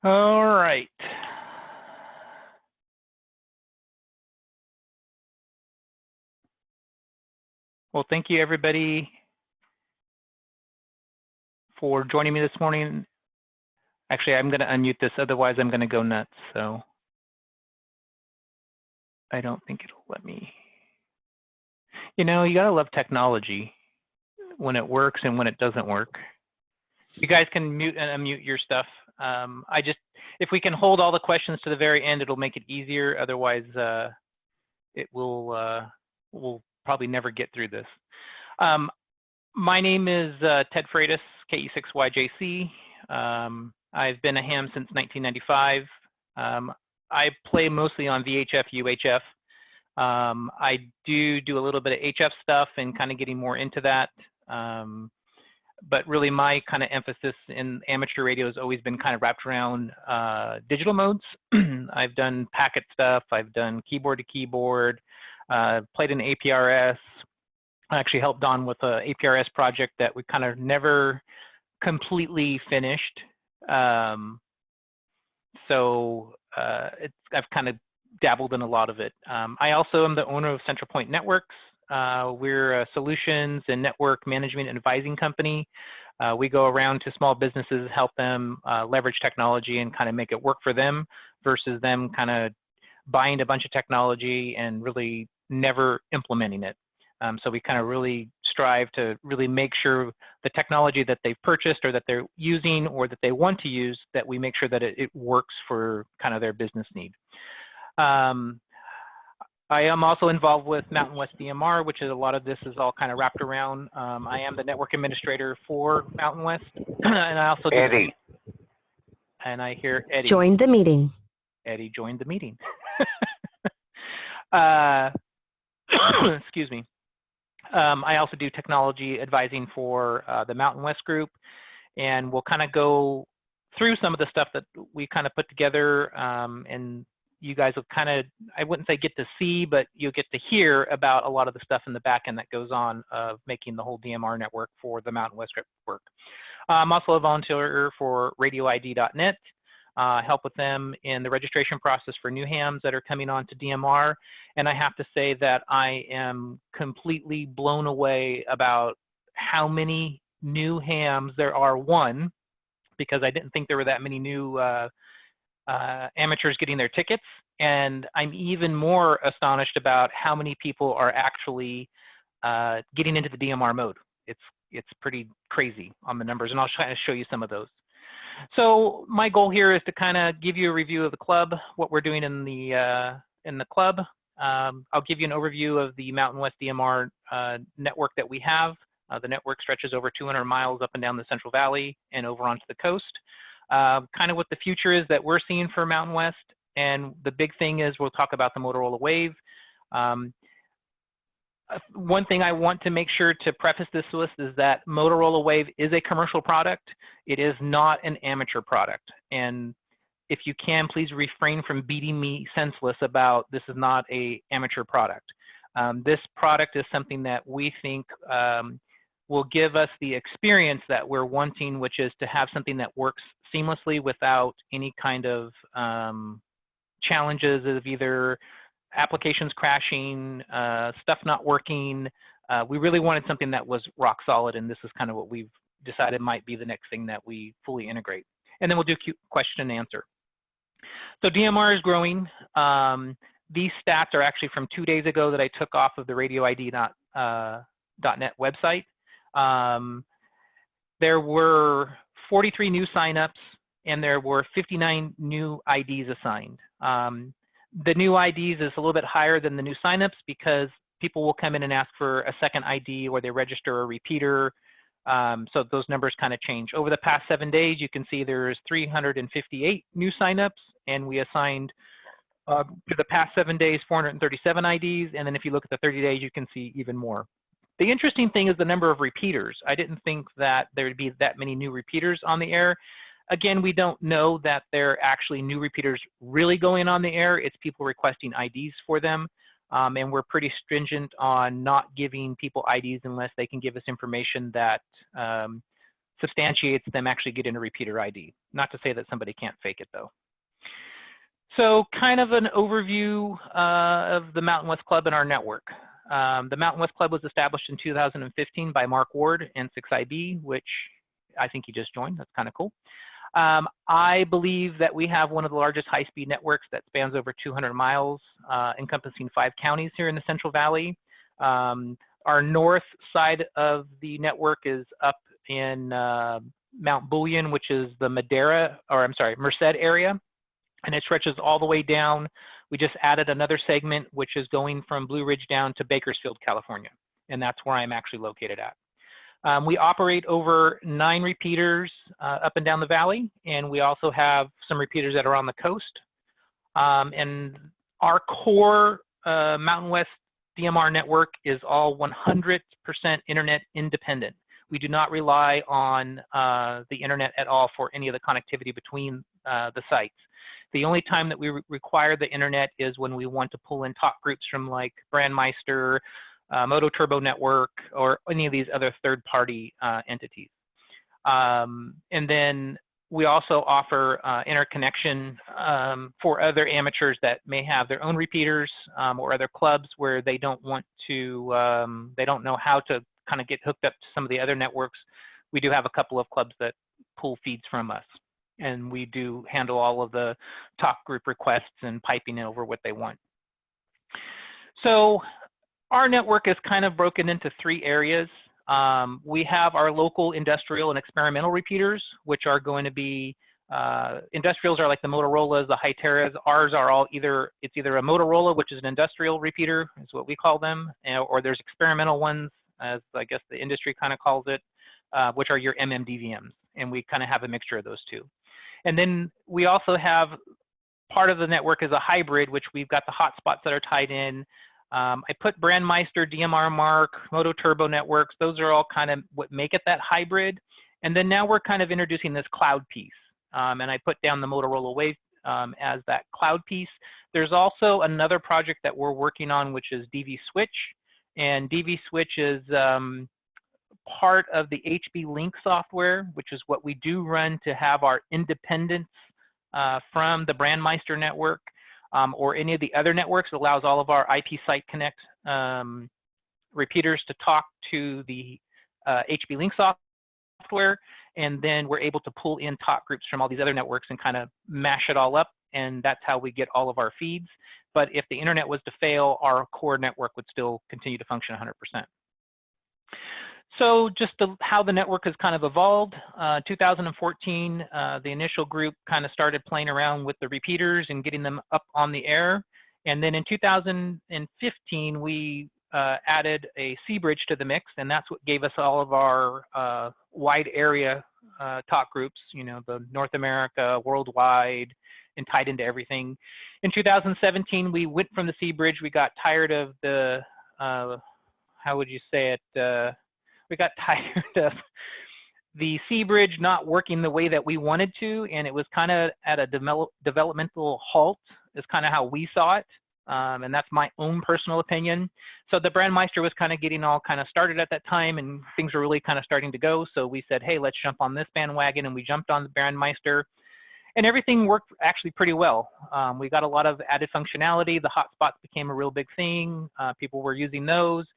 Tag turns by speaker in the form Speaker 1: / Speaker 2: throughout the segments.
Speaker 1: All right. Well, thank you everybody for joining me this morning. Actually, I'm going to unmute this, otherwise I'm going to go nuts. So I don't think it'll let me. You know, you got to love technology when it works and when it doesn't work. You guys can mute and unmute your stuff. If we can hold all the questions to the very end, it'll make it easier. Otherwise, we'll probably never get through this. My name is Ted Freitas, KE6YJC. I've been a ham since 1995. I play mostly on VHF, UHF. I do a little bit of HF stuff and kind of getting more into that. But really my kind of emphasis in amateur radio has always been kind of wrapped around digital modes. I've done packet stuff, I've done keyboard to keyboard, played in APRS. I actually helped Don with an APRS project that we kind of never completely finished. I've kind of dabbled in a lot of it. I also am the owner of Central Point Networks. We're a solutions and network management and advising company. We go around to small businesses, help them leverage technology and kind of make it work for them versus them kind of buying a bunch of technology and really never implementing it. So we kind of really strive to really make sure the technology that they've purchased or that they're using or that they want to use, that we make sure that it works for kind of their business need. I am also involved with Mountain West DMR, which is a lot of this is all kind of wrapped around. I am the network administrator for Mountain West. And I also
Speaker 2: Eddie.
Speaker 1: And I hear Eddie.
Speaker 3: Joined the meeting.
Speaker 1: Eddie joined the meeting. Excuse me. I also do technology advising for the Mountain West group. And we'll kind of go through some of the stuff that we kind of put together and you guys will kind of, I wouldn't say get to see, but you'll get to hear about a lot of the stuff in the back end that goes on of making the whole DMR network for the Mountain West work. I'm also a volunteer for radioid.net, help with them in the registration process for new hams that are coming on to DMR. And I have to say that I am completely blown away about how many new hams there are, one, because I didn't think there were that many new amateurs getting their tickets, and I'm even more astonished about how many people are actually getting into the DMR mode. It's pretty crazy on the numbers, and I'll try to show you some of those. So my goal here is to kind of give you a review of the club, what we're doing in the club. I'll give you an overview of the Mountain West DMR network that we have. The network stretches over 200 miles up and down the Central Valley and over onto the coast. Kind of what the future is that we're seeing for Mountain West. And the big thing is we'll talk about the Motorola WAVE. One thing I want to make sure to preface this with is that Motorola WAVE is a commercial product. It is not an amateur product. And if you can, please refrain from beating me senseless about this is not an amateur product. This product is something that we think will give us the experience that we're wanting, which is to have something that works seamlessly without any kind of challenges of either applications crashing, stuff not working. We really wanted something that was rock solid, and this is kind of what we've decided might be the next thing that we fully integrate. And then we'll do question and answer. So DMR is growing. These stats are actually from 2 days ago that I took off of the radioid.net website. There were 43 new signups, and there were 59 new IDs assigned. The new IDs is a little bit higher than the new signups because people will come in and ask for a second ID or they register a repeater. So those numbers kind of change. Over the past 7 days, you can see there's 358 new signups, and we assigned to the past 7 days 437 IDs. And then if you look at the 30 days, you can see even more. The interesting thing is the number of repeaters. I didn't think that there would be that many new repeaters on the air. Again, we don't know that they're actually new repeaters really going on the air. It's people requesting IDs for them. And we're pretty stringent on not giving people IDs unless they can give us information that substantiates them actually getting a repeater ID. Not to say that somebody can't fake it though. So kind of an overview of the Mountain West Club and our network. The Mountain West Club was established in 2015 by Mark Ward and 6IB, which I think he just joined. That's kind of cool. I believe that we have one of the largest high-speed networks that spans over 200 miles, encompassing 5 counties here in the Central Valley. Our north side of the network is up in Mount Bullion, which is the Merced area, and it stretches all the way down. We just added another segment, which is going from Blue Ridge down to Bakersfield, California, and that's where I'm actually located at. We operate over 9 repeaters up and down the valley, and we also have some repeaters that are on the coast. And our core Mountain West DMR network is all 100% internet independent. We do not rely on the internet at all for any of the connectivity between the sites. The only time that we require the internet is when we want to pull in talk groups from like Brandmeister, MOTOTRBO network, or any of these other third-party entities. And then we also offer interconnection for other amateurs that may have their own repeaters or other clubs where they don't want to, they don't know how to kind of get hooked up to some of the other networks. We do have a couple of clubs that pull feeds from us, and we do handle all of the talk group requests and piping over what they want. So our network is kind of broken into 3 areas. We have our local industrial and experimental repeaters, which are going to be, industrials are like the Motorola's, the Hyteras. Ours are all it's either a Motorola, which is an industrial repeater, is what we call them, or there's experimental ones, as I guess the industry kind of calls it, which are your MMDVMs. And we kind of have a mixture of those two. And then we also have part of the network is a hybrid, which we've got the hotspots that are tied in. I put Brandmeister, DMR Mark, MOTOTRBO networks. Those are all kind of what make it that hybrid. And then now we're kind of introducing this cloud piece. And I put down the Motorola WAVE as that cloud piece. There's also another project that we're working on, which is DV Switch. And DV Switch is part of the HB Link software, which is what we do run to have our independence from the Brandmeister network. Or any of the other networks. It allows all of our IP Site Connect repeaters to talk to the HB Link software, and then we're able to pull in talk groups from all these other networks and kind of mash it all up, and that's how we get all of our feeds. But if the internet was to fail, our core network would still continue to function 100%. So just how the network has kind of evolved. 2014, the initial group kind of started playing around with the repeaters and getting them up on the air. And then in 2015, we added a C bridge to the mix, and that's what gave us all of our wide area talk groups, you know, the North America, worldwide, and tied into everything. In 2017, we went from the C bridge. We got tired of the, how would you say it? We got tired of the C bridge not working the way that we wanted to, and it was kind of at a developmental halt, is kind of how we saw it, and that's my own personal opinion. So the Brandmeister was kind of getting all kind of started at that time, and things were really kind of starting to go, so we said, hey, let's jump on this bandwagon, and we jumped on the Brandmeister, and everything worked actually pretty well. We got a lot of added functionality. The hotspots became a real big thing. People were using those.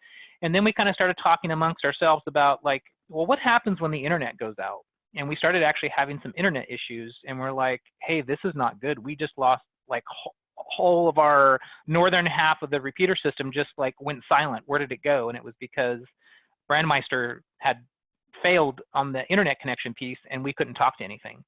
Speaker 1: And then we kind of started talking amongst ourselves about like, well, what happens when the internet goes out? And we started actually having some internet issues, and we're like, hey, this is not good. We just lost like whole of our northern half of the repeater system just like went silent. Where did it go? And it was because Brandmeister had failed on the internet connection piece, and we couldn't talk to anything.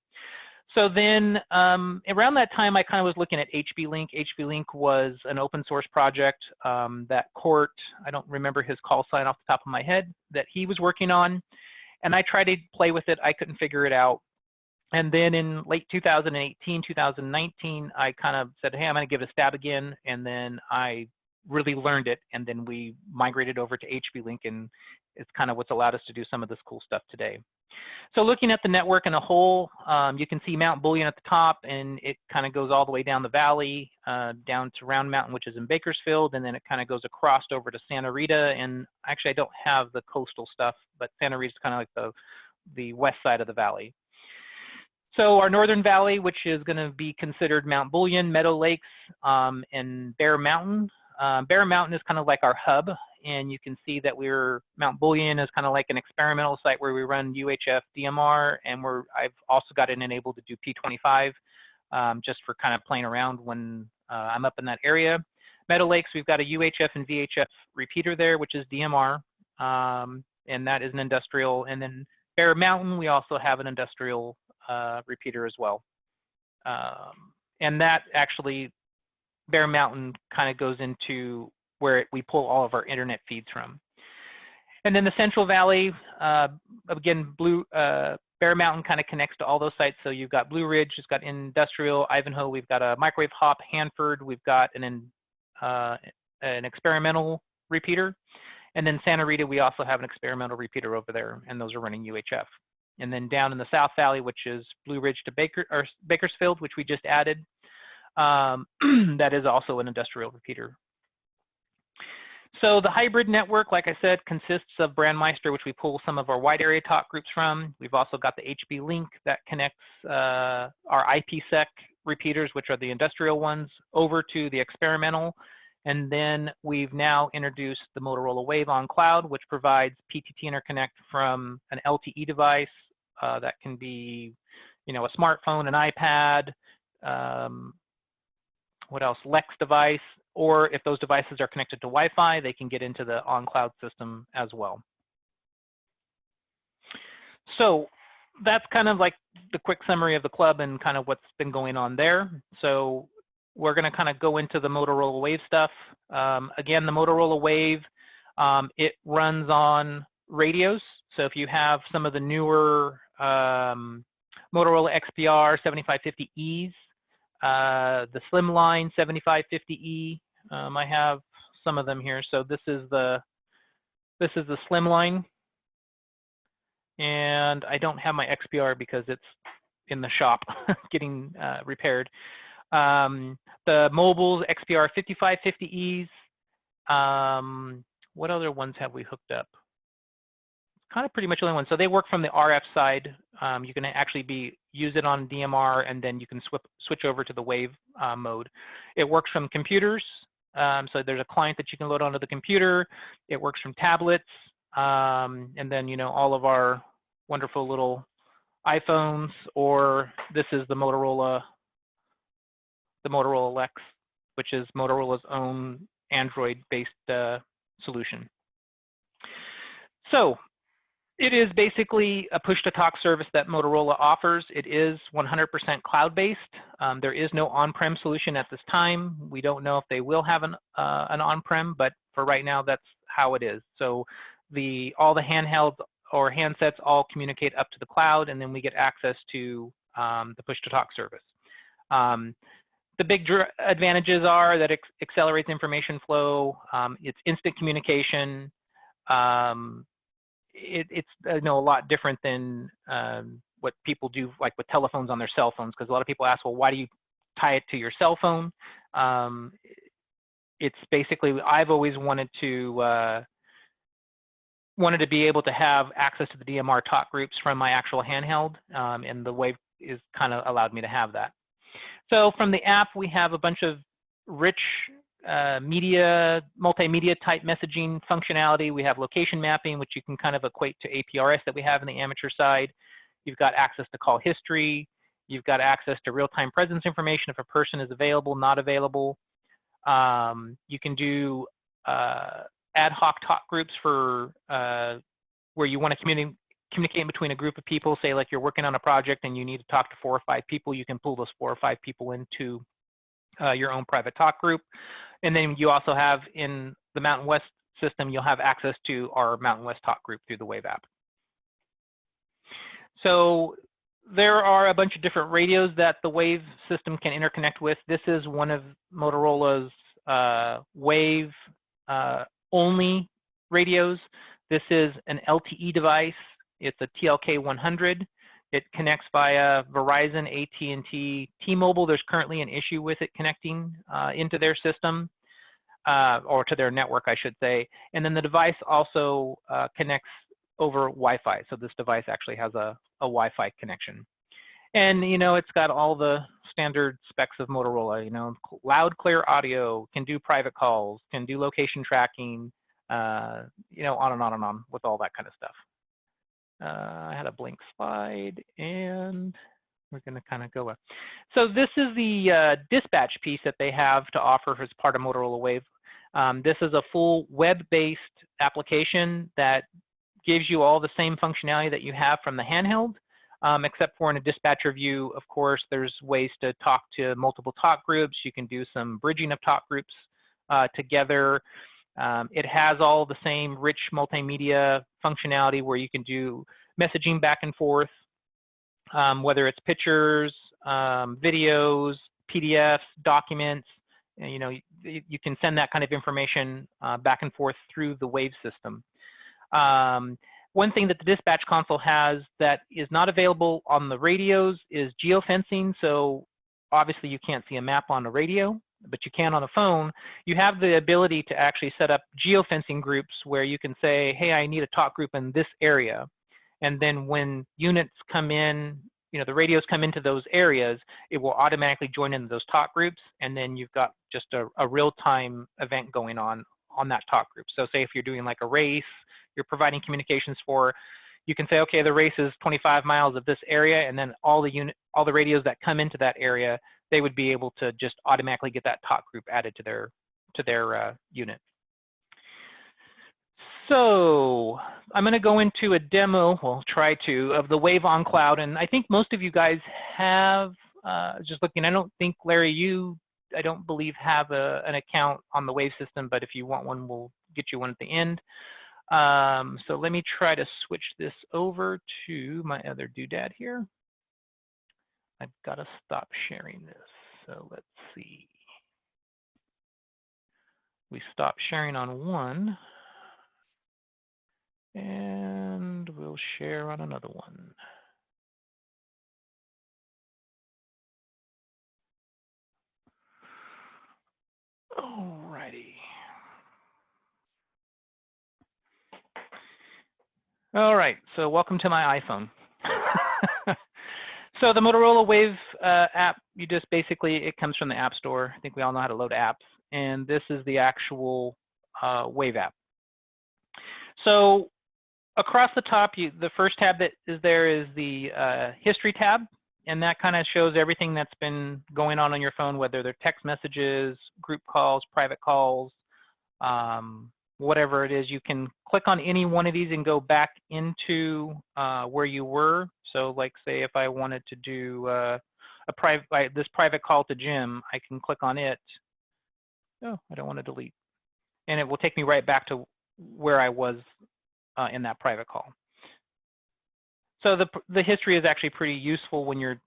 Speaker 1: So then around that time, I kind of was looking at HB Link. HB Link was an open source project that Court, I don't remember his call sign off the top of my head, that he was working on. And I tried to play with it. I couldn't figure it out. And then in late 2018, 2019, I kind of said, hey, I'm going to give it a stab again. And then I really learned it. And then we migrated over to HB Link, and it's kind of what's allowed us to do some of this cool stuff today. So looking at the network in a whole, you can see Mount Bullion at the top, and it kind of goes all the way down the valley, down to Round Mountain, which is in Bakersfield, and then it kind of goes across over to Santa Rita. And actually, I don't have the coastal stuff, but Santa Rita is kind of like the the west side of the valley. So our northern valley, which is going to be considered Mount Bullion, Meadow Lakes, and Bear Mountain. Bear Mountain is kind of like our hub, and you can see that Mount Bullion is kind of like an experimental site where we run UHF DMR, and I've also got it enabled to do P25 just for kind of playing around when I'm up in that area. Meadow Lakes, we've got a UHF and VHF repeater there, which is DMR, and that is an industrial. And then Bear Mountain, we also have an industrial repeater as well. And that actually, Bear Mountain kind of goes into where we pull all of our internet feeds from. And then the Central Valley, again, Bear Mountain kind of connects to all those sites. So you've got Blue Ridge, it's got industrial, Ivanhoe, we've got a microwave hop, Hanford, we've got an experimental repeater. And then Santa Rita, we also have an experimental repeater over there, and those are running UHF. And then down in the South Valley, which is Blue Ridge to Bakersfield, which we just added, that is also an industrial repeater. So the hybrid network, like I said, consists of Brandmeister, which we pull some of our wide area talk groups from. We've also got the HB Link that connects our IPsec repeaters, which are the industrial ones, over to the experimental. And then we've now introduced the Motorola WAVE on cloud, which provides PTT interconnect from an LTE device that can be, a smartphone, an iPad, what else, Lex device, or if those devices are connected to Wi-Fi, they can get into the on-cloud system as well. So that's kind of like the quick summary of the club and kind of what's been going on there. So we're going to kind of go into the Motorola WAVE stuff. Again, the Motorola WAVE, it runs on radios. So if you have some of the newer Motorola XPR 7550Es, the Slimline 7550E, I have some of them here. So this is the Slimline, and I don't have my XPR because it's in the shop getting repaired. The Mobiles XPR 5550Es. What other ones have we hooked up? Kind of pretty much the only one. So they work from the RF side. You can actually use it on DMR, and then you can switch over to the WAVE mode. It works from computers. So there's a client that you can load onto the computer. It works from tablets, and then all of our wonderful little iPhones, or this is the Motorola Lex, which is Motorola's own Android-based solution. So it is basically a push-to-talk service that Motorola offers. It is 100% cloud-based. There is no on-prem solution at this time. We don't know if they will have an on-prem, but for right now, that's how it is. So all the handhelds or handsets all communicate up to the cloud, and then we get access to the push-to-talk service. The big advantages are that it accelerates information flow. It's instant communication. It's a lot different than what people do, like with telephones on their cell phones, because a lot of people ask, well, why do you tie it to your cell phone? It's basically, I've always wanted to be able to have access to the DMR talk groups from my actual handheld, and the WAVE is kind of allowed me to have that. So from the app, we have a bunch of rich multimedia type messaging functionality. We have location mapping, which you can kind of equate to APRS that we have in the amateur side. You've got access to call history. You've got access to real-time presence information if a person is available, not available. You can do ad hoc talk groups for where you want to communicate between a group of people. Say like you're working on a project and you need to talk to 4 or 5 people. You can pull those 4 or 5 people into your own private talk group. And then you also have in the Mountain West system, you'll have access to our Mountain West talk group through the WAVE app. So there are a bunch of different radios that the WAVE system can interconnect with. This is one of Motorola's WAVE only radios. This is an LTE device. It's a TLK100. It connects via Verizon, AT&T, T-Mobile. There's currently an issue with it connecting into their system, or to their network, I should say. And then the device also connects over Wi-Fi. So this device actually has a Wi-Fi connection. And, you know, it's got all the standard specs of Motorola, you know, loud, clear audio, can do private calls, can do location tracking, you know, on and on and on with all that kind of stuff. I had a blank slide, and we're going to kind of go up. So this is the dispatch piece that they have to offer as part of Motorola WAVE. This is a full web-based application that gives you all the same functionality that you have from the handheld, except for in a dispatcher view, of course, there's ways to talk to multiple talk groups. You can do some bridging of talk groups together. It has all the same rich multimedia functionality where you can do messaging back and forth, whether it's pictures, videos, PDFs, documents. You know, you can send that kind of information back and forth through the WAVE system. One thing that the dispatch console has that is not available on the radios is geofencing. So obviously you can't see a map on a radio, but you can on a phone. You have the ability to actually set up geofencing groups where you can say, hey, I need a talk group in this area. And then when units come in, you know, the radios come into those areas, it will automatically join in those talk groups. And then you've got just a real-time event going on that talk group. So say if you're doing like a race, you're providing communications for, you can say, okay, the race is 25 miles of this area, and then all the radios that come into that area, they would be able to just automatically get that talk group added to their unit. So I'm going to go into a demo, well, try to, of the WAVE on Cloud, and I think most of you guys have, just looking, I don't think, Larry, I don't believe have an account on the WAVE system, but if you want one, we'll get you one at the end. So let me try to switch this over to my other doodad here. I've got to stop sharing this. So let's see. We stop sharing on one, and we'll share on another one. Alrighty. All right, so welcome to my iPhone. So the Motorola WAVE app, you just basically, it comes from the App Store. I think we all know how to load apps. And this is the actual WAVE app. So across the top, the first tab that is there is the History tab. And that kind of shows everything that's been going on your phone, whether they're text messages, group calls, private calls, whatever it is. You can click on any one of these and go back into where you were. So like say if I wanted to do this private call to Jim, I can click on it. Oh, I don't want to delete. And it will take me right back to where I was in that private call. So the history is actually pretty useful when you're,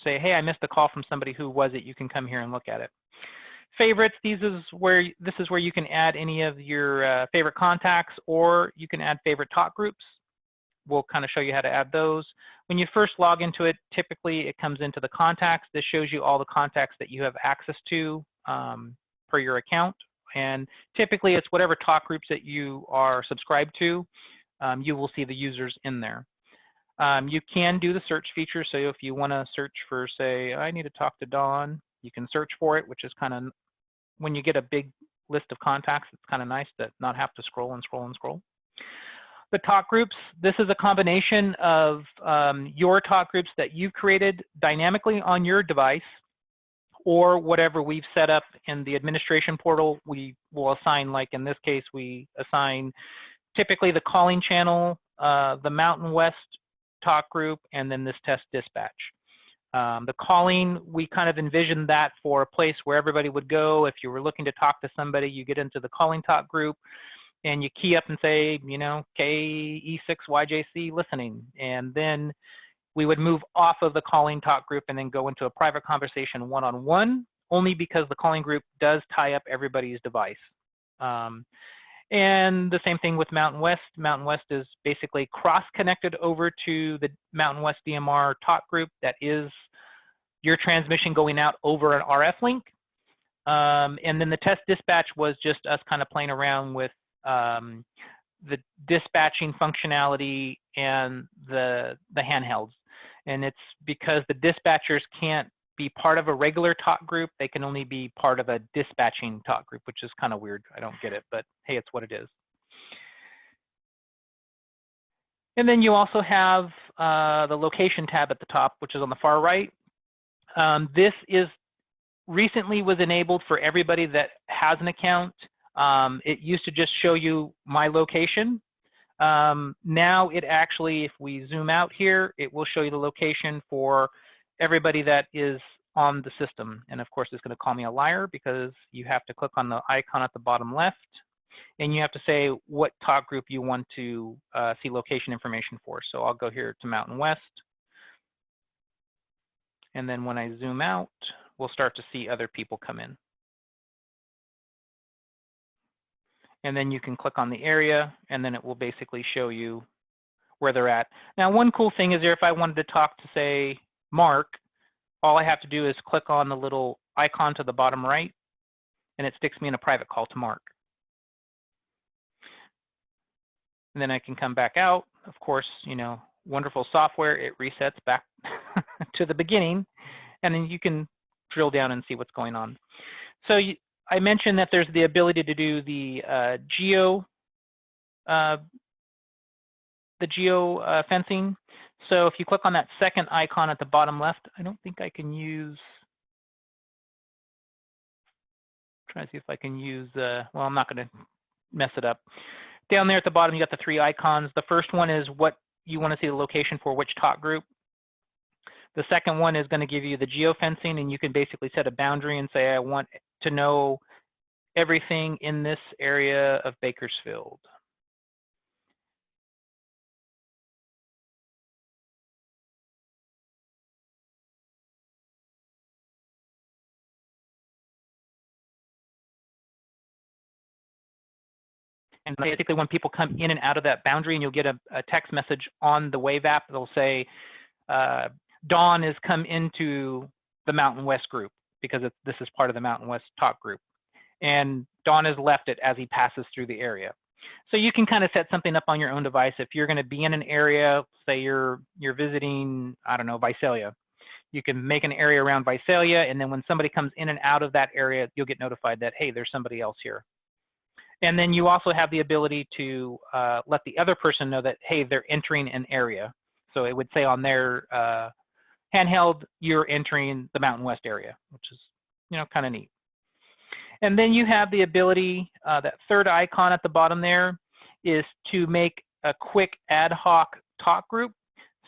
Speaker 1: say, hey, I missed a call from somebody, who was it? You can come here and look at it. Favorites, this is where you can add any of your favorite contacts, or you can add favorite talk groups. We'll kind of show you how to add those. When you first log into it, typically it comes into the contacts. This shows you all the contacts that you have access to per your account. And typically it's whatever talk groups that you are subscribed to, you will see the users in there. You can do the search feature. So if you want to search for, say, I need to talk to Dawn, you can search for it, which is kind of, when you get a big list of contacts, it's kind of nice to not have to scroll and scroll and scroll. The talk groups, this is a combination of your talk groups that you've created dynamically on your device, or whatever we've set up in the administration portal. We will assign, like in this case, we assign typically the calling channel, the Mountain West talk group, and then this test dispatch. The calling, we kind of envisioned that for a place where everybody would go. If you were looking to talk to somebody, you get into the calling talk group and you key up and say, KE6YJC listening. And then we would move off of the calling talk group and then go into a private conversation one-on-one, only because the calling group does tie up everybody's device. And the same thing with Mountain West. Mountain West is basically cross-connected over to the Mountain West DMR talk group. That is your transmission going out over an RF link. And then the test dispatch was just us kind of playing around with the dispatching functionality and the handhelds. And it's because the dispatchers can't be part of a regular talk group. They can only be part of a dispatching talk group, which is kind of weird. I don't get it, but hey, it's what it is. And then you also have the location tab at the top, which is on the far right. This is recently was enabled for everybody that has an account. It used to just show you my location. Now it actually, if we zoom out here, it will show you the location for everybody that is on the system. And of course, it's going to call me a liar because you have to click on the icon at the bottom left, and you have to say what talk group you want to see location information for. So I'll go here to Mountain West. And then when I zoom out, we'll start to see other people come in. And then you can click on the area, and then it will basically show you where they're at. Now, one cool thing is there, if I wanted to talk to, say, Mark, all I have to do is click on the little icon to the bottom right, and it sticks me in a private call to Mark. And then I can come back out. Of course, you know, wonderful software. It resets back to the beginning, and then you can drill down and see what's going on. So I mentioned that there's the ability to do the geo fencing. So if you click on that second icon at the bottom left, I don't think I can use. Try to see if I can use. Well, I'm not going to mess it up. Down there at the bottom, you got the 3 icons. The first one is what you want to see the location for, which talk group. The second one is going to give you the geofencing, and you can basically set a boundary and say, I want to know everything in this area of Bakersfield. And basically when people come in and out of that boundary, and you'll get a text message on the WAVE app, it'll say, Dawn has come into the Mountain West group because this is part of the Mountain West talk group. And Dawn has left it as he passes through the area. So you can kind of set something up on your own device. If you're going to be in an area, say you're visiting, I don't know, Visalia, you can make an area around Visalia, and then when somebody comes in and out of that area, you'll get notified that, hey, there's somebody else here. And then you also have the ability to let the other person know that, hey, they're entering an area. So it would say on their handheld, you're entering the Mountain West area, which is, you know, kind of neat. And then you have the ability, that third icon at the bottom there is to make a quick ad hoc talk group.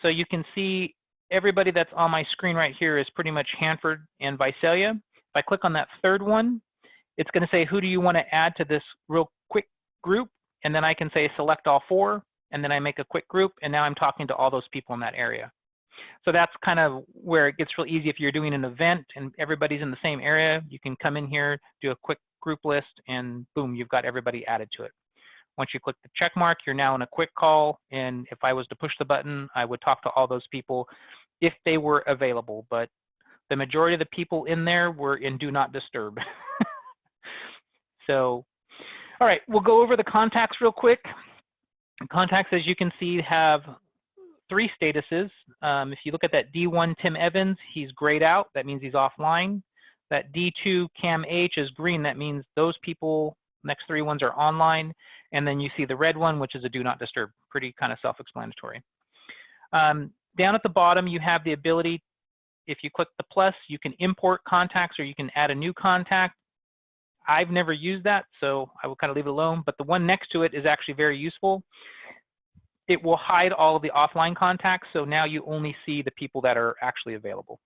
Speaker 1: So you can see everybody that's on my screen right here is pretty much Hanford and Visalia. If I click on that third one, it's going to say, who do you want to add to this real quick group? And then I can say, select all 4, and then I make a quick group, and now I'm talking to all those people in that area. So that's kind of where it gets real easy. If you're doing an event and everybody's in the same area, you can come in here, do a quick group list, and boom, you've got everybody added to it. Once you click the check mark, you're now in a quick call, and if I was to push the button, I would talk to all those people if they were available, but the majority of the people in there were in do not disturb. So, all right, we'll go over the contacts real quick. Contacts, as you can see, have 3 statuses. If you look at that D1 Tim Evans, he's grayed out. That means he's offline. That D2 Cam H is green. That means those people, next 3 ones are online. And then you see the red one, which is a do not disturb. Pretty kind of self-explanatory. Down at the bottom, you have the ability, if you click the plus, you can import contacts or you can add a new contact. I've never used that, so I will kind of leave it alone, but the one next to it is actually very useful. It will hide all of the offline contacts, so now you only see the people that are actually available.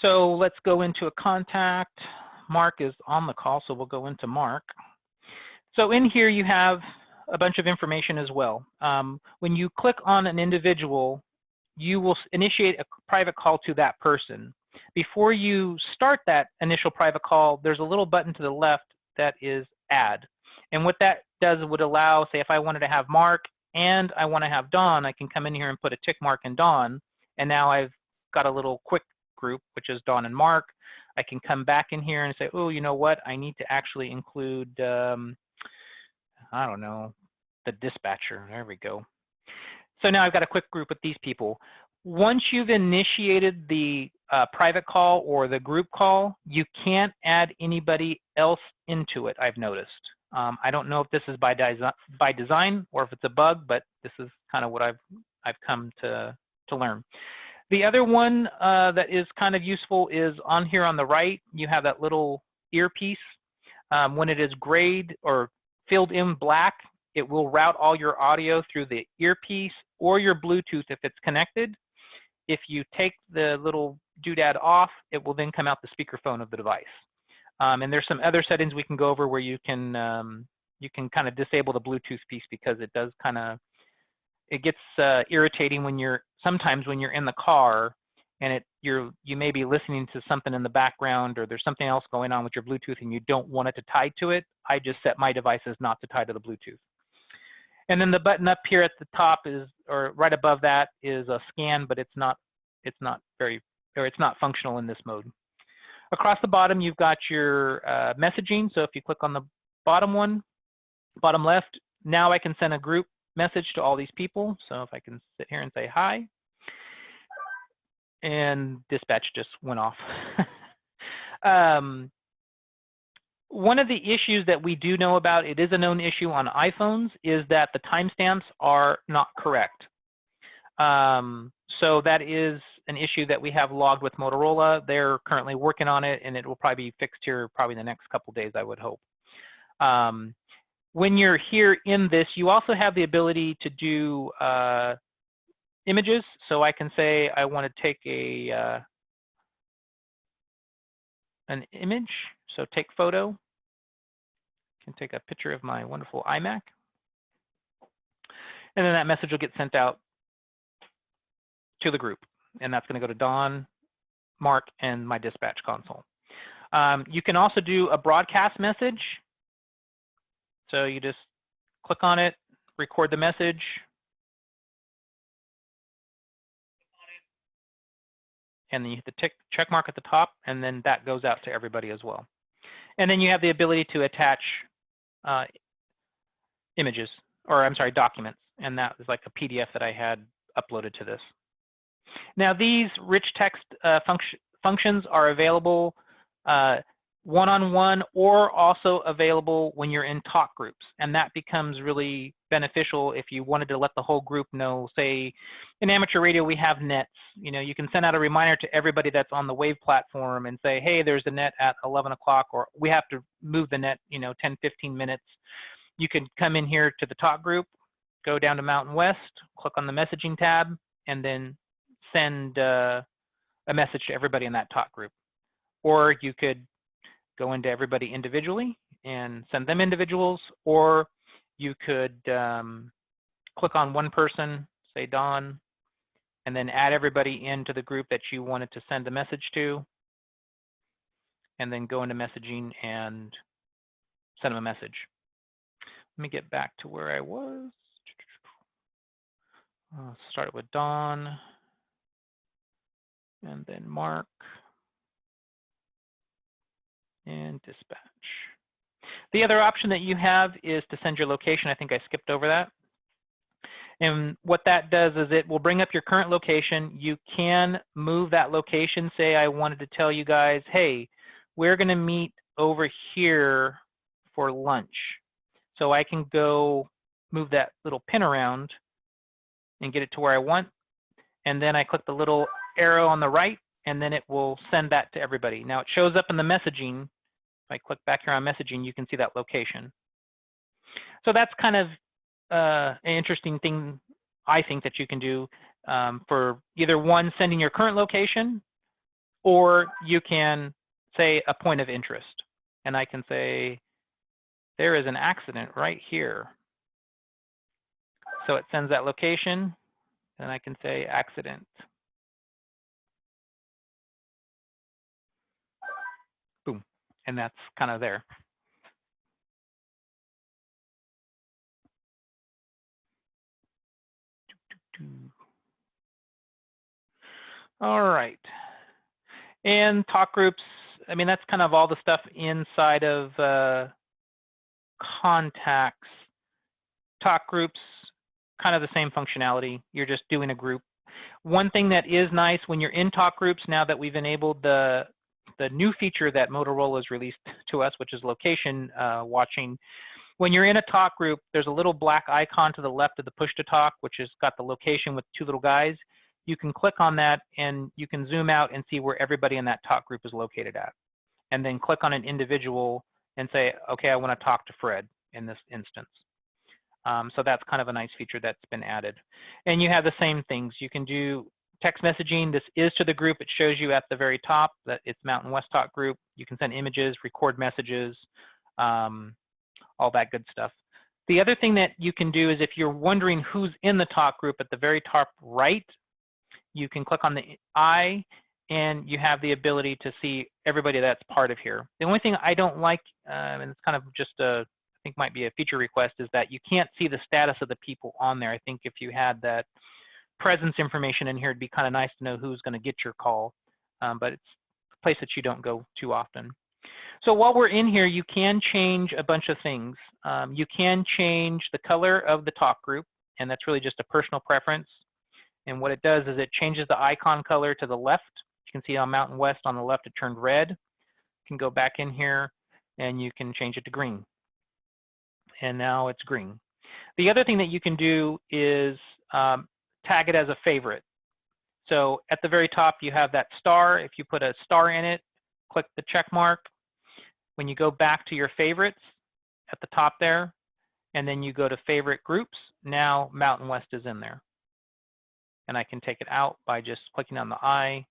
Speaker 1: So let's go into a contact. Mark is on the call, so we'll go into Mark. So in here you have a bunch of information as well. When you click on an individual, you will initiate a private call to that person. Before you start that initial private call, there's a little button to the left that is add. And what that does would allow, say if I wanted to have Mark and I want to have Dawn, I can come in here and put a tick mark in Dawn. And now I've got a little quick group, which is Dawn and Mark. I can come back in here and say, oh, you know what? I need to actually include I don't know, the dispatcher. There we go. So now I've got a quick group with these people. Once you've initiated the private call or the group call, you can't add anybody else into it, I've noticed. I don't know if this is by design or if it's a bug, but this is kind of what I've come to learn. The other one that is kind of useful is on here on the right, you have that little earpiece. When it is grayed or filled in black, it will route all your audio through the earpiece or your Bluetooth if it's connected. If you take the little doodad off, it will then come out the speakerphone of the device. And there's some other settings we can go over where you can kind of disable the Bluetooth piece, because it does kind of, it gets irritating when sometimes when you're in the car and you may be listening to something in the background, or there's something else going on with your Bluetooth and you don't want it to tie to it. I just set my devices not to tie to the Bluetooth. And then the button up here at the top is, or right above that, is a scan, but it's not functional in this mode. Across the bottom, you've got your messaging. So if you click on the bottom one, bottom left, now I can send a group message to all these people. So if I can sit here and say hi, and dispatch just went off. One of the issues that we do know about, it is a known issue on iPhones, is that the timestamps are not correct. So that is an issue that we have logged with Motorola. They're currently working on it, and it will probably be fixed here probably in the next couple days, I would hope. When you're here in this, you also have the ability to do images. So I can say I want to take an image. So take photo. I can take a picture of my wonderful iMac. And then that message will get sent out to the group. And that's going to go to Don, Mark, and my dispatch console. You can also do a broadcast message. So you just click on it, record the message. And then you hit the check mark at the top, and then that goes out to everybody as well. And then you have the ability to attach images, or I'm sorry, documents. And that is like a PDF that I had uploaded to this. Now these rich text functions are available one-on-one, or also available when you're in talk groups. And that becomes really beneficial if you wanted to let the whole group know. Say in amateur radio, we have nets. You know, you can send out a reminder to everybody that's on the WAVE platform and say, hey, there's a net at 11 o'clock, or we have to move the net, 10, 15 minutes. You can come in here to the talk group, go down to Mountain West, click on the messaging tab, and then send a message to everybody in that talk group. Or you could go into everybody individually and send them individuals, or you could click on one person, say Don, and then add everybody into the group that you wanted to send a message to, and then go into messaging and send them a message. Let me get back to where I was. Start with Don, and then Mark, and dispatch. The other option that you have is to send your location. I think I skipped over that. And what that does is it will bring up your current location. You can move that location. Say I wanted to tell you guys, hey, we're going to meet over here for lunch. So I can go move that little pin around and get it to where I want. And then I click the little arrow on the right, and then it will send that to everybody. Now it shows up in the messaging. If I click back here on messaging, you can see that location. So that's kind of an interesting thing, I think, that you can do for either one, sending your current location, or you can say a point of interest. And I can say, there is an accident right here. So it sends that location, and I can say accident. Boom, and that's kind of there. All right, and talk groups, I mean, that's kind of all the stuff inside of contacts. talk groups, kind of the same functionality. You're just doing a group. One thing that is nice when you're in talk groups, now that we've enabled the new feature that Motorola has released to us, which is location watching. When you're in a talk group, there's a little black icon to the left of the push to talk, which has got the location with two little guys. You can click on that and you can zoom out and see where everybody in that talk group is located at. And then click on an individual and say, okay, I want to talk to Fred in this instance. So that's kind of a nice feature that's been added. And you have the same things. You can do text messaging. This is to the group. It shows you at the very top that it's Mountain West Talk Group. You can send images, record messages, all that good stuff. The other thing that you can do is if you're wondering who's in the talk group, at the very top right, you can click on the eye and you have the ability to see everybody that's part of here. The only thing I don't like, and it's kind of just I think might be a feature request, is that you can't see the status of the people on there. I think if you had that presence information in here, it'd be kind of nice to know who's going to get your call, but it's a place that you don't go too often. So while we're in here, you can change a bunch of things. You can change the color of the talk group, and that's really just a personal preference. And what it does is it changes the icon color to the left. You can see on Mountain West on the left, it turned red. You can go back in here and you can change it to green. And now it's green. The other thing that you can do is tag it as a favorite. So at the very top, you have that star. If you put a star in it, click the check mark. When you go back to your favorites at the top there, and then you go to favorite groups, now Mountain West is in there. And I can take it out by just clicking on the eye,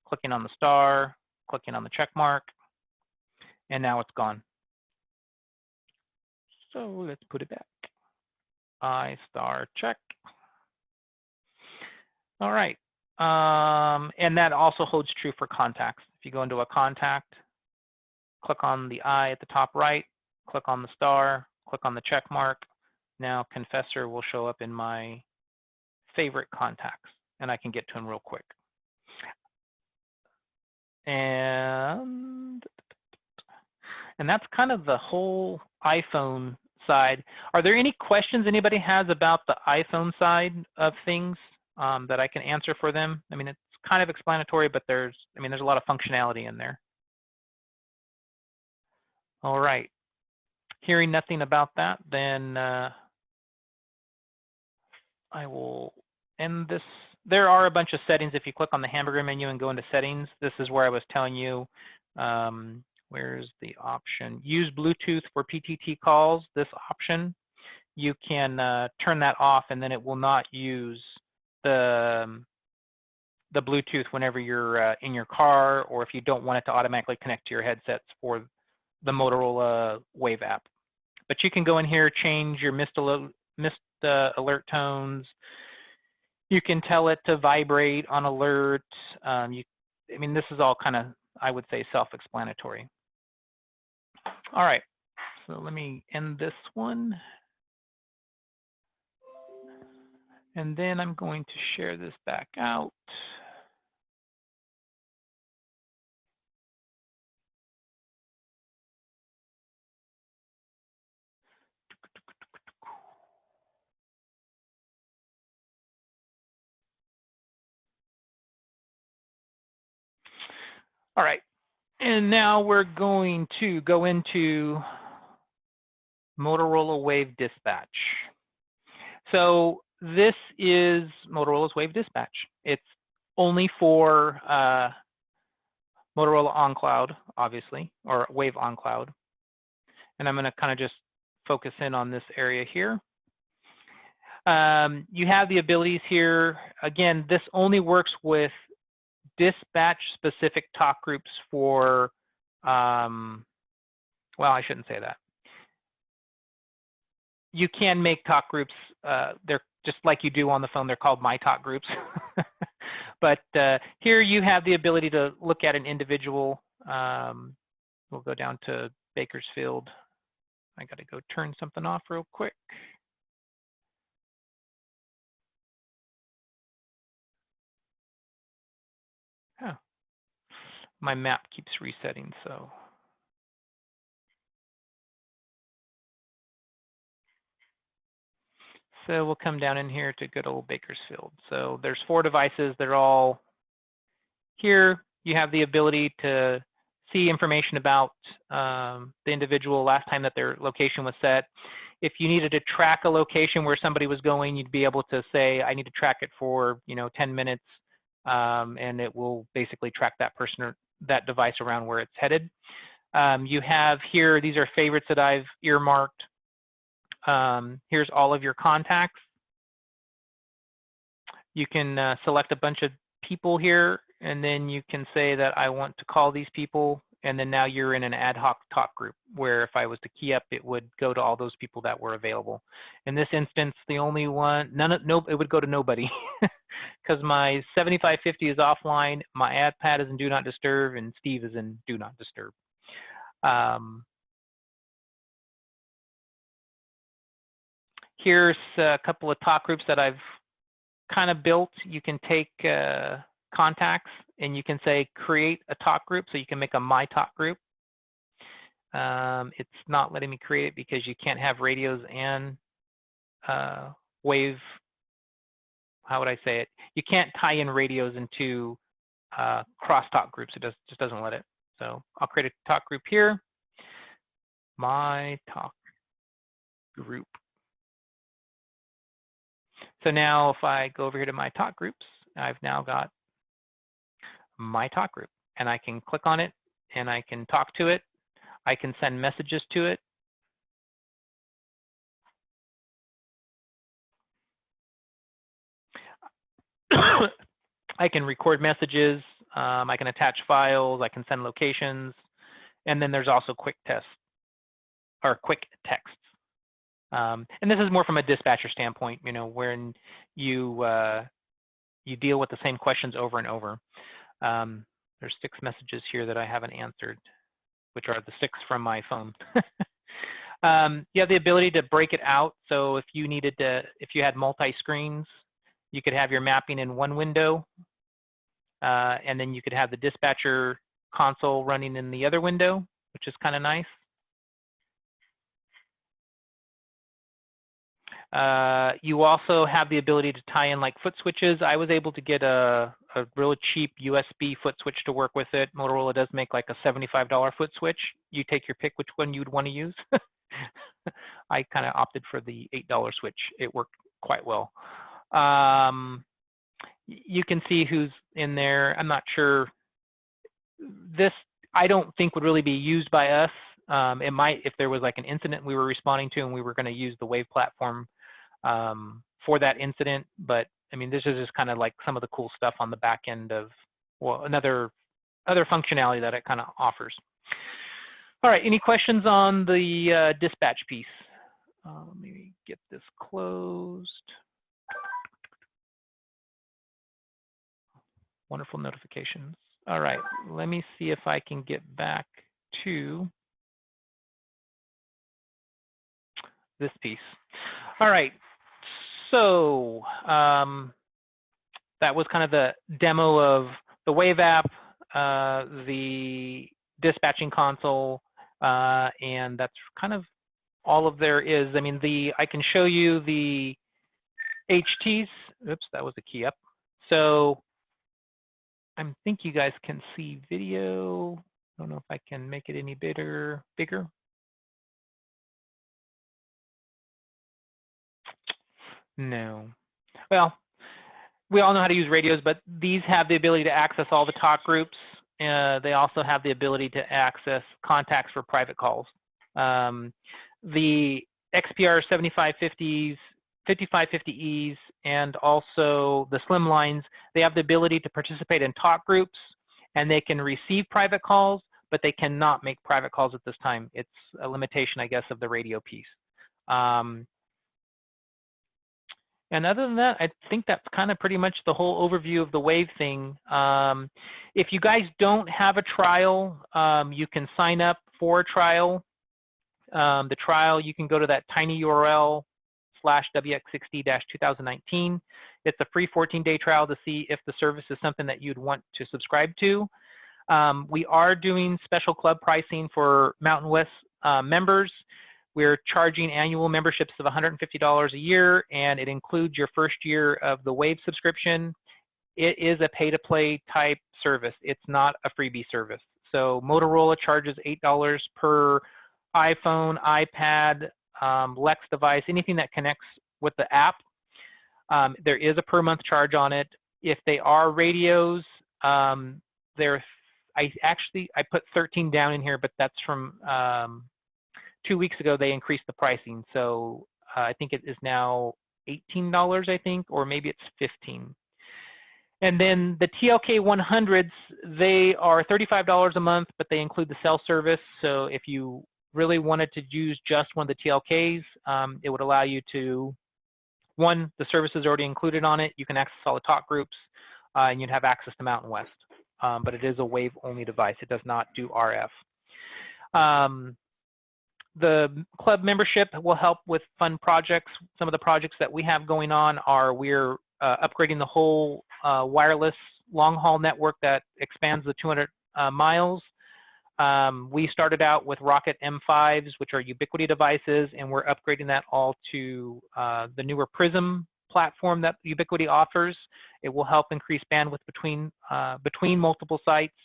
Speaker 1: clicking on the star, clicking on the check mark, and now it's gone. So let's put it back. I star check. All right. And that also holds true for contacts. If you go into a contact, click on the eye at the top right, click on the star, click on the check mark. Now Confessor will show up in my favorite contacts, and I can get to him real quick. And that's kind of the whole iPhone side. Are there any questions anybody has about the iPhone side of things that I can answer for them? I mean, it's kind of explanatory, but there's a lot of functionality in there. All right. Hearing nothing about that, then I will end this. There are a bunch of settings. If you click on the hamburger menu and go into settings, this is where I was telling you, where's the option? Use Bluetooth for PTT calls, this option. You can turn that off, and then it will not use the Bluetooth whenever you're in your car, or if you don't want it to automatically connect to your headsets for the Motorola WAVE app. But you can go in here, change your missed alert tones. You can tell it to vibrate on alert. This is all kind of, I would say, self-explanatory. All right, so let me end this one. And then I'm going to share this back out. All right, and now we're going to go into Motorola WAVE Dispatch. So this is Motorola's WAVE Dispatch. It's only for Motorola on cloud, obviously, or WAVE on cloud. And I'm going to kind of just focus in on this area here. You have the abilities here. Again, this only works with dispatch-specific talk groups for, well, I shouldn't say that. You can make talk groups, they're just like you do on the phone, they're called My Talk Groups. But here you have the ability to look at an individual. We'll go down to Bakersfield. I got to go turn something off real quick. Oh, my map keeps resetting, so. So we'll come down in here to good old Bakersfield. So there's 4 devices. They're all here. You have the ability to see information about the individual last time that their location was set. If you needed to track a location where somebody was going, you'd be able to say, I need to track it for 10 minutes, and it will basically track that person or that device around where it's headed. You have here, these are favorites that I've earmarked. Here's all of your contacts. You can select a bunch of people here, and then you can say that I want to call these people, and then now you're in an ad hoc talk group where if I was to key up, it would go to all those people that were available. In this instance, the only one, it would go to nobody because my 7550 is offline, my iPad is in Do Not Disturb, and Steve is in Do Not Disturb. Here's a couple of talk groups that I've kind of built. You can take contacts and you can say create a talk group, so you can make a My Talk group. It's not letting me create it because you can't have radios and wave, how would I say it? You can't tie in radios into crosstalk groups. It just doesn't let it. So I'll create a talk group here. My Talk group. So now if I go over here to my talk groups, I've now got my talk group, and I can click on it and I can talk to it. I can send messages to it. I can record messages. I can attach files. I can send locations. And then there's also quick tests or quick texts. And this is more from a dispatcher standpoint, when you deal with the same questions over and over. There's 6 messages here that I haven't answered, which are the 6 from my phone. You have the ability to break it out. So if you needed to, if you had multi-screens, you could have your mapping in one window, and then you could have the dispatcher console running in the other window, which is kind of nice. You also have the ability to tie in like foot switches. I was able to get a really cheap USB foot switch to work with it. Motorola does make like a $75 foot switch. You take your pick which one you'd want to use. I kind of opted for the $8 switch. It worked quite well. You can see who's in there. I'm not sure. This, I don't think would really be used by us. It might if there was like an incident we were responding to and we were going to use the WAVE platform for that incident. But I mean, this is just kind of like some of the cool stuff on the back end of, well, other functionality that it kind of offers. All right, any questions on the dispatch piece? Let me get this closed. Wonderful notifications. All right, let me see if I can get back to this piece. All right, so that was kind of the demo of the WAVE app, the dispatching console, and that's kind of all of there is. I mean, I can show you the HTs. Oops, that was the key up. So I think you guys can see video. I don't know if I can make it any bigger. No. Well, we all know how to use radios, but these have the ability to access all the talk groups. They also have the ability to access contacts for private calls. The XPR 7550s, 5550Es, and also the slim lines, they have the ability to participate in talk groups, and they can receive private calls, but they cannot make private calls at this time. It's a limitation, I guess, of the radio piece. And other than that, I think that's kind of pretty much the whole overview of the WAVE thing. If you guys don't have a trial, you can sign up for a trial. The trial, you can go to that tiny URL /WX60-2019. It's a free 14-day trial to see if the service is something that you'd want to subscribe to. We are doing special club pricing for Mountain West members. We're charging annual memberships of $150 a year, and it includes your first year of the WAVE subscription. It is a pay-to-play type service. It's not a freebie service. So Motorola charges $8 per iPhone, iPad, Lex device, anything that connects with the app. There is a per month charge on it. If they are radios, I put 13 down in here, but that's from 2 weeks ago. They increased the pricing, so I think it is now $18, I think, or maybe it's $15. And then the TLK 100s, they are $35 a month, but they include the cell service. So if you really wanted to use just one of the TLKs, it would allow you to, one, the service is already included on it. You can access all the talk groups, and you'd have access to Mountain West. But it is a WAVE-only device. It does not do RF. The club membership will help with fun projects. Some of the projects that we have going on are we're upgrading the whole wireless long-haul network that expands the 200 miles. We started out with Rocket M5s, which are Ubiquiti devices, and we're upgrading that all to the newer Prism platform that Ubiquiti offers. It will help increase bandwidth between multiple sites,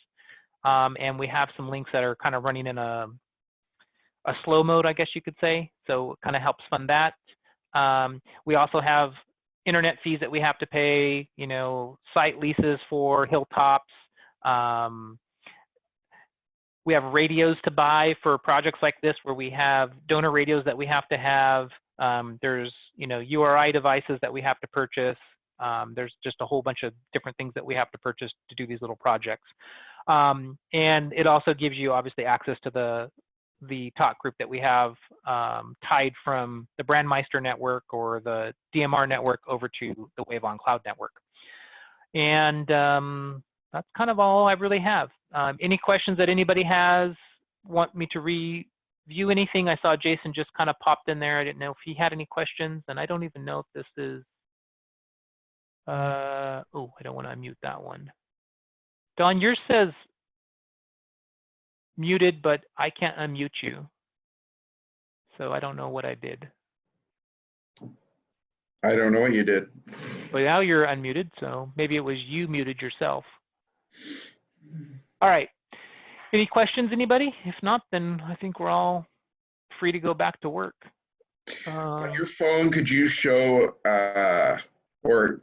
Speaker 1: and we have some links that are kind of running in a slow mode, I guess you could say. So it kind of helps fund that. We also have internet fees that we have to pay, you know, site leases for hilltops. We have radios to buy for projects like this where we have donor radios that we have to have. There's, you know, URI devices that we have to purchase. There's just a whole bunch of different things that we have to purchase to do these little projects. And it also gives you obviously access to the talk group that we have tied from the Brandmeister network or the DMR network over to the WAVE on Cloud network. And that's kind of all I really have. Any questions that anybody has, want me to review anything? I saw Jason just kind of popped in there. I didn't know if he had any questions, and I don't even know if this is, oh, I don't want to unmute that one. Don, yours says muted, but I can't unmute you. So I don't know what I did.
Speaker 2: I don't know what you did.
Speaker 1: But now you're unmuted, so maybe it was you muted yourself. All right. Any questions, anybody? If not, then I think we're all free to go back to work.
Speaker 2: On your phone, could you show or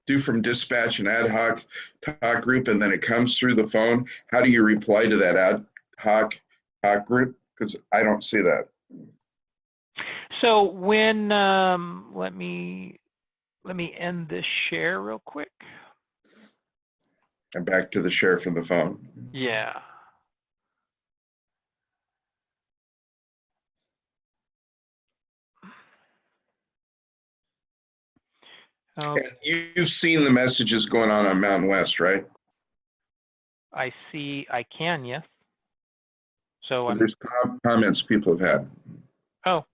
Speaker 2: do from dispatch an ad hoc talk group, and then it comes through the phone? How do you reply to that ad hoc talk group? Because I don't see that.
Speaker 1: So when let me end this share real quick.
Speaker 2: And back to the share from the phone.
Speaker 1: Yeah.
Speaker 2: And you've seen the messages going on Mountain West, right?
Speaker 1: I see. I can, yes. So
Speaker 2: there's comments people have had.
Speaker 1: Oh,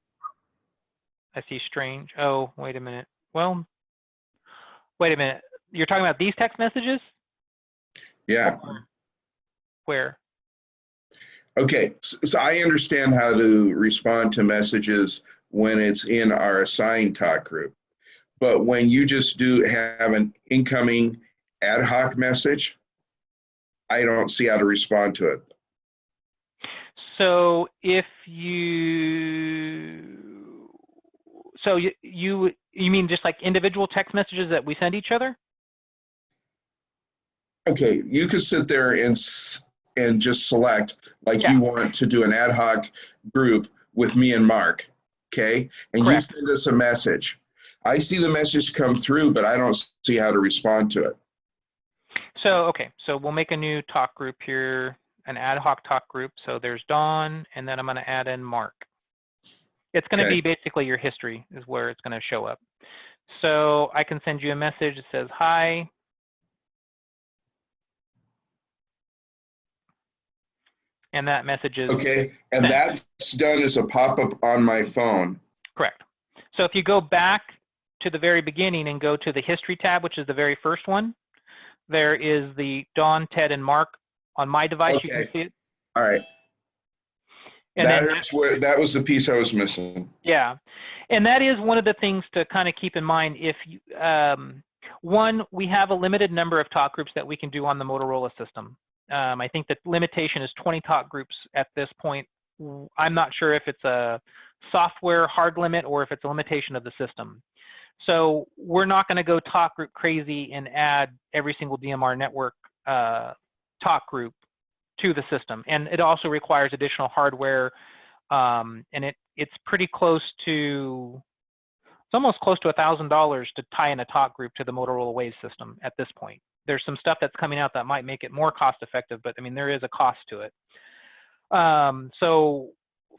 Speaker 1: I see strange. Oh, wait a minute. Well, wait a minute. You're talking about these text messages?
Speaker 2: Yeah.
Speaker 1: Where?
Speaker 2: Okay, so I understand how to respond to messages when it's in our assigned talk group. But when you just have an incoming ad hoc message, I don't see how to respond to it.
Speaker 1: So if you, you mean just like individual text messages that we send each other?
Speaker 2: Okay, you could sit there and just select, like, you want to do an ad hoc group with me and Mark, okay? And
Speaker 1: Correct.
Speaker 2: You send us a message. I see the message come through, but I don't see how to respond to it.
Speaker 1: So, okay, so we'll make a new talk group here, an ad hoc talk group. So there's Dawn, and then I'm gonna add in Mark. It's gonna be basically your history is where it's gonna show up. So I can send you a message that says, hi. And that message is
Speaker 2: okay, and sent. That's done as a pop-up on my phone.
Speaker 1: Correct. So if you go back to the very beginning and go to the history tab, which is the very first one, there is the Dawn, Ted, and Mark on my device. Okay. You can see it.
Speaker 2: All right.
Speaker 1: And then
Speaker 2: that was the piece I was missing.
Speaker 1: yeah, and that is one of the things to kind of keep in mind. If you, one, we have a limited number of talk groups that we can do on the Motorola system. I think the limitation is 20 talk groups at this point. I'm not sure if it's a software hard limit or if it's a limitation of the system. So we're not going to go talk group crazy and add every single DMR network talk group to the system. And it also requires additional hardware, and it's pretty close to, it's almost close to $1,000 to tie in a talk group to the Motorola WAVE system at this point. There's some stuff that's coming out that might make it more cost effective, but I mean, there is a cost to it. So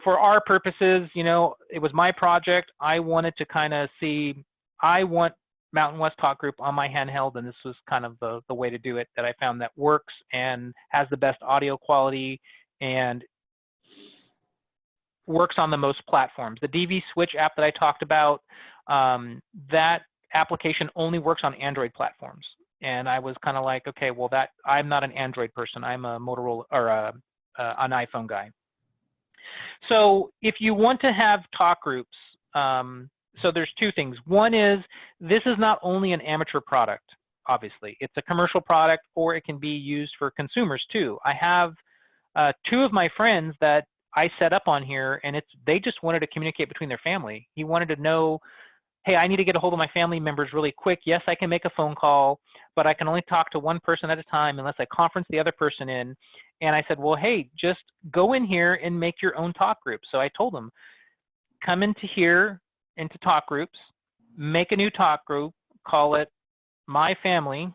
Speaker 1: for our purposes, you know, it was my project. I wanted to kind of see, I want Mountain West Talkgroup on my handheld, and this was kind of the way to do it that I found that works and has the best audio quality and works on the most platforms. The DV Switch app that I talked about, that application only works on Android platforms. And I was kind of like, okay, well, I'm not an Android person. I'm a Motorola or an iPhone guy. So if you want to have talk groups, so there's two things. One is, this is not only an amateur product, obviously. It's a commercial product, or it can be used for consumers too. I have two of my friends that I set up on here, and they just wanted to communicate between their family. He wanted to know, hey, I need to get a hold of my family members really quick. Yes, I can make a phone call, but I can only talk to one person at a time unless I conference the other person in. And I said, well, hey, just go in here and make your own talk group. So I told them, come into here, into talk groups, make a new talk group, call it My Family,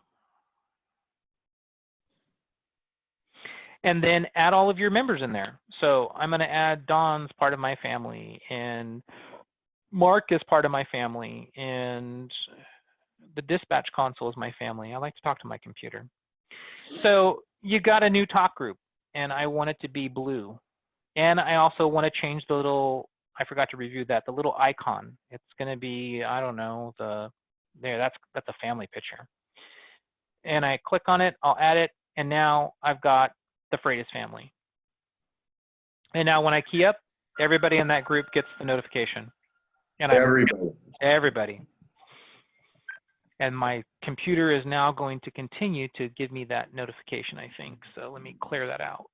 Speaker 1: and then add all of your members in there. So I'm going to add Don's part of my family, and Mark is part of my family, and the dispatch console is my family. I like to talk to my computer. So you got a new talk group, and I want it to be blue. And I also want to change the little, I forgot to review that, the little icon. It's going to be, I don't know, that's a family picture. And I click on it, I'll add it, and now I've got the Freitas family. And now when I key up, everybody in that group gets the notification. And everybody. And my computer is now going to continue to give me that notification, I think. So let me clear that out.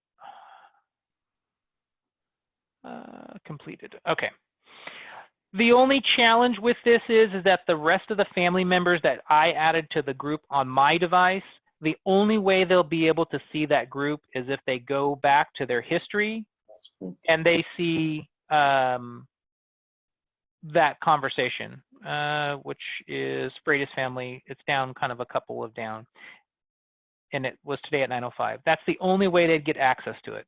Speaker 1: Completed. Okay. The only challenge with this is that the rest of the family members that I added to the group on my device, the only way they'll be able to see that group is if they go back to their history and they see that conversation, which is Freitas family. It's down kind of a couple of down, and it was today at 9:05. That's the only way they'd get access to it.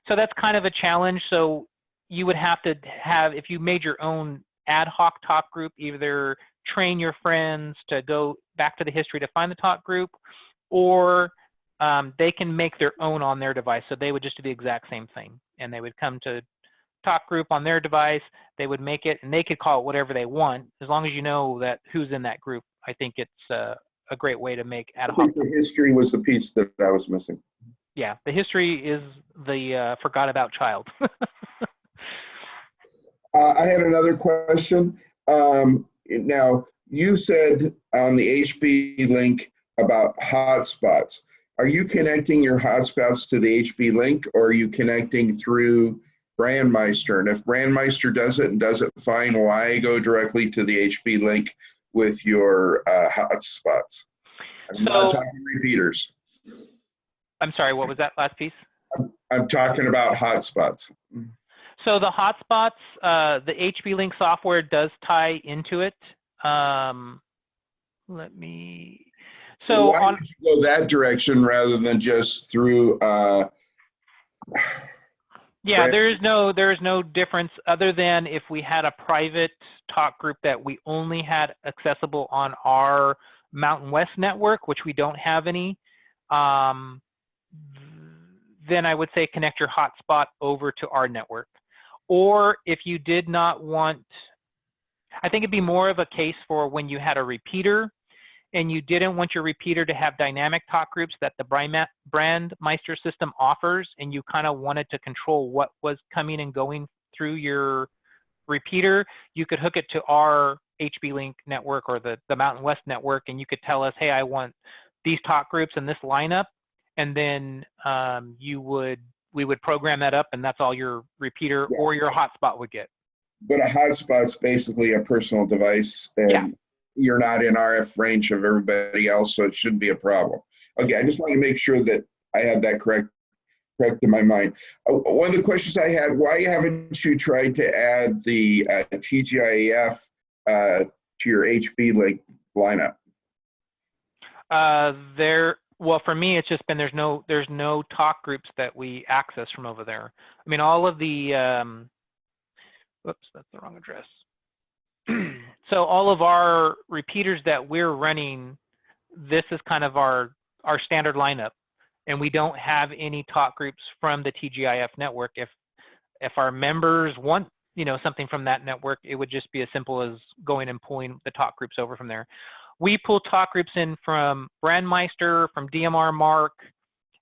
Speaker 1: So that's kind of a challenge. So you would have to have, if you made your own ad hoc talk group, either train your friends to go back to the history to find the talk group, or they can make their own on their device. So they would just do the exact same thing, and they would come to talk group on their device, they would make it, and they could call it whatever they want, as long as you know that who's in that group. I think it's a great way to make ad hoc.
Speaker 2: I think the history was the piece that I was missing.
Speaker 1: Yeah, the history is the forgot about child.
Speaker 2: I had another question. Now, you said on the HB link about hotspots. Are you connecting your hotspots to the HB link, or are you connecting through Brandmeister? And if Brandmeister does it and does it fine, why go directly to the HB link with your hotspots? I'm not talking repeaters.
Speaker 1: I'm sorry, what was that last piece?
Speaker 2: I'm talking about hotspots.
Speaker 1: So the hotspots, the HB link software does tie into it. Let me. So
Speaker 2: why would you go that direction rather than just through?
Speaker 1: Yeah, there is no difference other than if we had a private talk group that we only had accessible on our Mountain West network, which we don't have any. Then I would say connect your hotspot over to our network. Or if you did not want, I think it'd be more of a case for when you had a repeater and you didn't want your repeater to have dynamic talk groups that the Brandmeister system offers, and you kind of wanted to control what was coming and going through your repeater, you could hook it to our HB Link network or the Mountain West network, and you could tell us, hey, I want these talk groups and this lineup, and then we would program that up, and that's all your repeater or your hotspot would get.
Speaker 2: But a hotspot's basically a personal device, and you're not in RF range of everybody else, so it shouldn't be a problem. Okay, I just want to make sure that I had that correct in my mind. One of the questions I had, why haven't you tried to add the TGIF to your HB Link lineup?
Speaker 1: Well, for me, it's just been there's no talk groups that we access from over there. I mean, all of the whoops, that's the wrong address. So all of our repeaters that we're running, this is kind of our standard lineup, and we don't have any talk groups from the TGIF network. If our members want something from that network, it would just be as simple as going and pulling the talk groups over from there. We pull talk groups in from Brandmeister, from DMR Mark,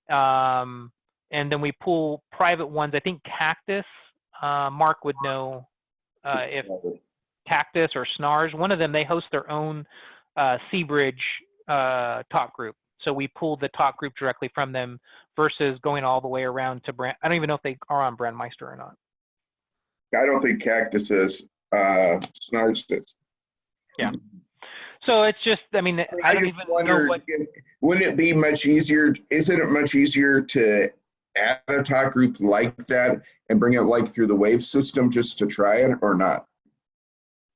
Speaker 1: and then we pull private ones. I think Cactus, Mark would know if Cactus or Snars, one of them, they host their own Seabridge talk group. So we pull the talk group directly from them versus going all the way around to Brand. I don't even know if they are on Brandmeister or not.
Speaker 2: I don't think Cactus is. Snars is.
Speaker 1: Yeah. So it's just, I mean, I don't even know what.
Speaker 2: Wouldn't it be much easier? Isn't it much easier to add a talk group like that and bring it like through the WAVE system just to try it, or not?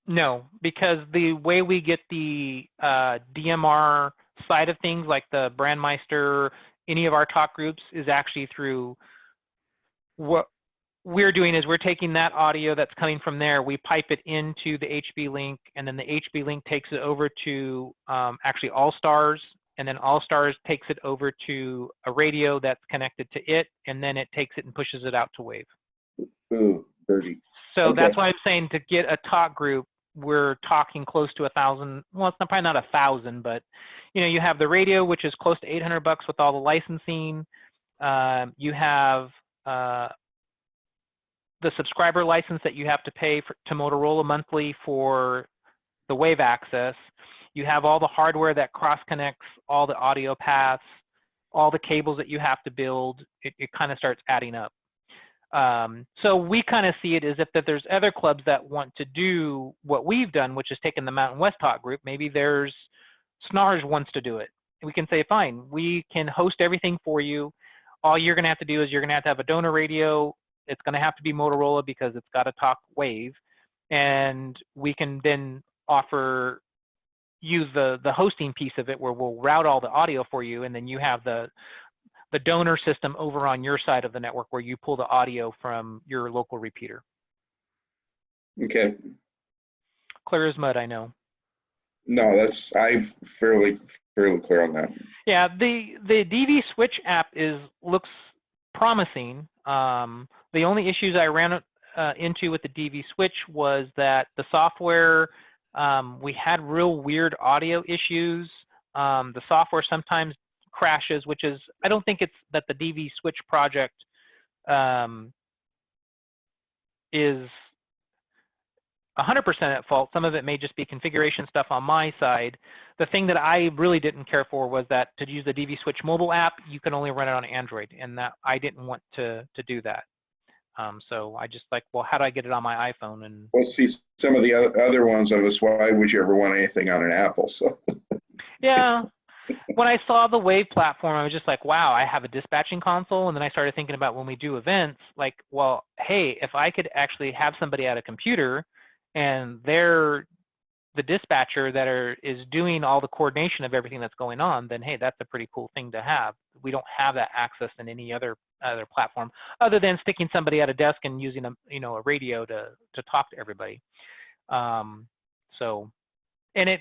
Speaker 1: No, because the way we get the DMR side of things, like the Brandmeister, any of our talk groups, is actually through what we're doing is we're taking that audio that's coming from there, we pipe it into the HB Link, and then the HB Link takes it over to actually All Stars, and then All Stars takes it over to a radio that's connected to it, and then it takes it and pushes it out to WAVE.
Speaker 2: Ooh, dirty.
Speaker 1: So
Speaker 2: Okay.
Speaker 1: that's why I'm saying to get a talk group, we're talking close to 1,000. Well, it's probably not 1,000, but you have the radio, which is close to $800 with all the licensing. You have the subscriber license that you have to pay to Motorola monthly for the WAVE access. You have all the hardware that cross connects all the audio paths, all the cables that you have to build. It kind of starts adding up. So we kind of see it as if that there's other clubs that want to do what we've done, which is taking the Mountain West Talk group. Maybe there's Snars wants to do it. We can say, fine, we can host everything for you. All you're going to have to do is you're going to have a donor radio. It's going to have to be Motorola because it's got to talk WAVE, and we can then use the hosting piece of it where we'll route all the audio for you, and then you have the donor system over on your side of the network where you pull the audio from your local repeater.
Speaker 2: Okay.
Speaker 1: Clear as mud, I know.
Speaker 2: No, I'm fairly clear on that.
Speaker 1: Yeah, the DV Switch app looks promising. The only issues I ran into with the DV Switch was that the software, we had real weird audio issues. The software sometimes crashes, which is, I don't think it's that the DV Switch project is 100% at fault. Some of it may just be configuration stuff on my side. The thing that I really didn't care for was that to use the DV Switch mobile app, you can only run it on Android, and that I didn't want to do that. So I just like, well, how do I get it on my iPhone? And
Speaker 2: well, see, some of the other ones of us, why would you ever want anything on an Apple? So
Speaker 1: yeah, when I saw the WAVE platform, I was just like, wow, I have a dispatching console. And then I started thinking about when we do events, like, well, hey, if I could actually have somebody at a computer and they're the dispatcher that is doing all the coordination of everything that's going on, then hey, that's a pretty cool thing to have. We don't have that access in any other platform other than sticking somebody at a desk and using a radio to talk to everybody. So, and it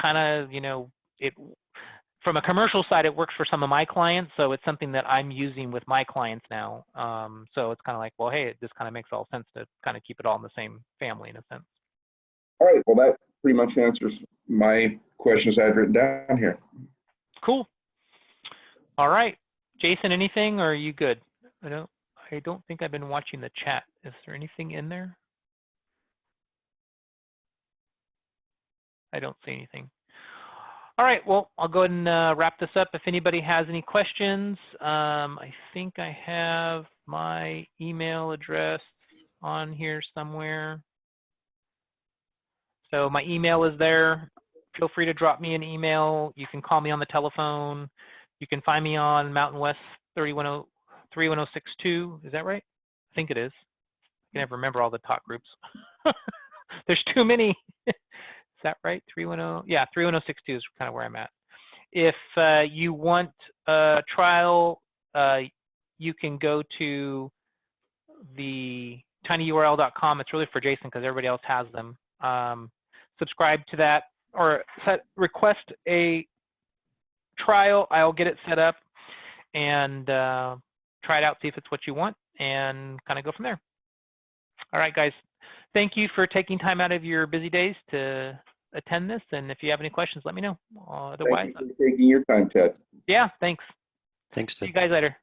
Speaker 1: kind of, from a commercial side, it works for some of my clients. So it's something that I'm using with my clients now. So it's kind of like, well, hey, it just kind of makes all sense to kind of keep it all in the same family in a sense.
Speaker 2: all right, well, pretty much answers my questions I've written down here.
Speaker 1: Cool. All right. Jason, anything, or are you good? I don't think I've been watching the chat. Is there anything in there? I don't see anything. All right, well, I'll go ahead and wrap this up. If anybody has any questions, I think I have my email address on here somewhere. So my email is there. Feel free to drop me an email. You can call me on the telephone. You can find me on Mountain West 31062. Is that right? I think it is. I can never remember all the talk groups. There's too many. Is that right? 310? Yeah, 31062 is kind of where I'm at. If you want a trial, you can go to the tinyurl.com. It's really for Jason because everybody else has them. Subscribe to that or request a trial. I'll get it set up and try it out, see if it's what you want, and kind of go from there. All right, guys. Thank you for taking time out of your busy days to attend this. And if you have any questions, let me know. Otherwise,
Speaker 2: thank you for taking your time, Ted.
Speaker 1: Yeah, thanks.
Speaker 3: Thanks, Ted.
Speaker 1: See you guys later.